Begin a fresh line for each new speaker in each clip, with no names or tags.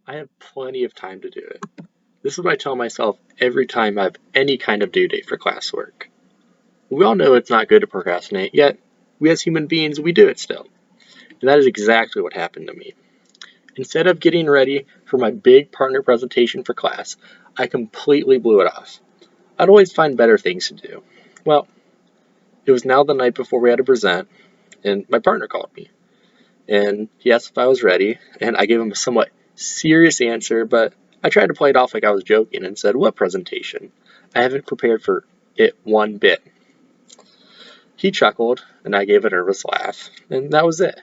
I have plenty of time to do it. This is what I tell myself every time I have any kind of due date for classwork. We all know it's not good to procrastinate, yet we as human beings, we do it still. And that is exactly what happened to me. Instead of getting ready for my big partner presentation for class, I completely blew it off. I'd always find better things to do. Well, it was now the night before we had to present, and my partner called me. And he asked if I was ready, and I gave him a somewhat serious answer, but I tried to play it off like I was joking and said, "What presentation? I haven't prepared for it one bit." He chuckled, and I gave a nervous laugh, and that was it.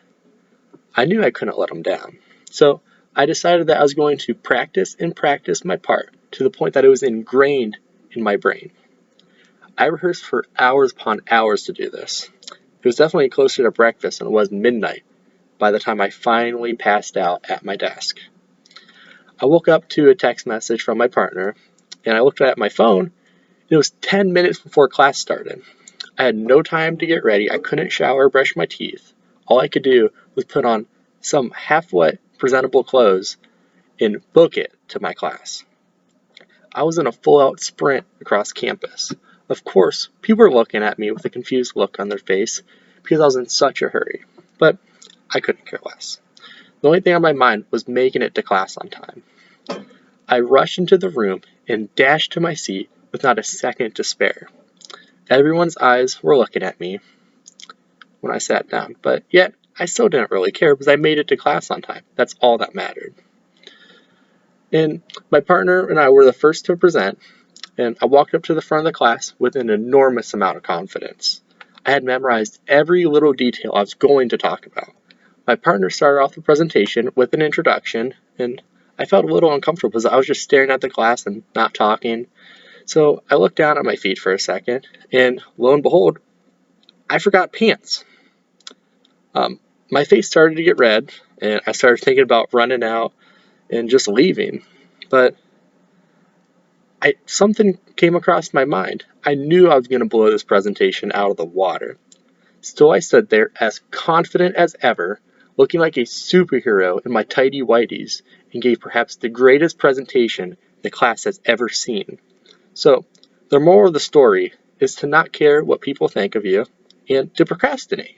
I knew I couldn't let him down. So I decided that I was going to practice and practice my part to the point that it was ingrained in my brain. I rehearsed for hours upon hours to do this. It was definitely closer to breakfast than it was midnight by the time I finally passed out at my desk. I woke up to a text message from my partner, and I looked at my phone, and it was 10 minutes before class started. I had no time to get ready. I couldn't shower or brush my teeth. All I could do was put on some half-wet, presentable clothes and book it to my class. I was in a full-out sprint across campus. Of course, people were looking at me with a confused look on their face because I was in such a hurry, but I couldn't care less. The only thing on my mind was making it to class on time. I rushed into the room and dashed to my seat with not a second to spare. Everyone's eyes were looking at me when I sat down, but yet I still didn't really care because I made it to class on time. That's all that mattered. And my partner and I were the first to present, and I walked up to the front of the class with an enormous amount of confidence. I had memorized every little detail I was going to talk about. My partner started off the presentation with an introduction, and I felt a little uncomfortable because I was just staring at the class and not talking. So I looked down at my feet for a second, and lo and behold, I forgot pants. My face started to get red, and I started thinking about running out and just leaving. But something came across my mind. I knew I was going to blow this presentation out of the water. Still, I stood there as confident as ever, looking like a superhero in my tidy whities, and gave perhaps the greatest presentation the class has ever seen. So, the moral of the story is to not care what people think of you and to procrastinate.